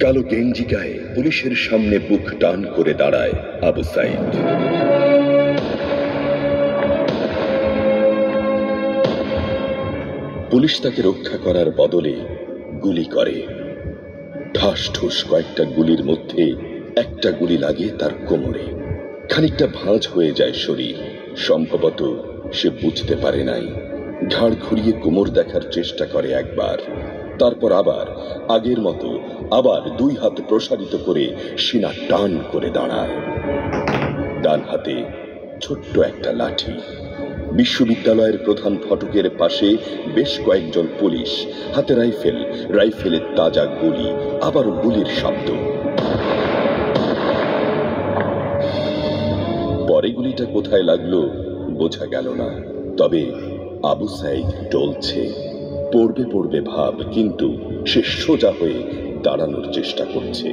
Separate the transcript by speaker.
Speaker 1: কালো গেঞ্জি গায়ে পুলিশের সামনে বুক টান করে দাঁড়ায় আবু সাইদ। পুলিশ তাকে রক্ষা করার বদলে গুলি করে। ঠাস ঠুস কয়েকটা গুলির মধ্যে একটা গুলি লাগে তার কোমরে। খানিকটা ভাঁজ হয়ে যায় শরীর। সম্ভবত সে বুঝতে পারে নাই। ঘাড় ঘুরিয়ে কোমর দেখার চেষ্টা করে একবার, তারপর আবার আগের মতো আবার দুই হাত প্রসারিত করে সিনা টান করে দাঁড়ায়। ডান হাতে ছোট্ট একটা লাঠি। বিশ্ববিদ্যালয়ের প্রধান ফটকের পাশে বেশ কয়েকজন পুলিশ, হাতে রাইফেল, রাইফেলের তাজা গুলি, আবারও গুলির শব্দ। পরে গুলিটা কোথায় লাগলো বোঝা গেল না। তবে আবু সাইদ টলছে, পড়বে পড়বে ভাব, কিন্তু সে সোজা হয়ে দাঁড়ানোর চেষ্টা করছে।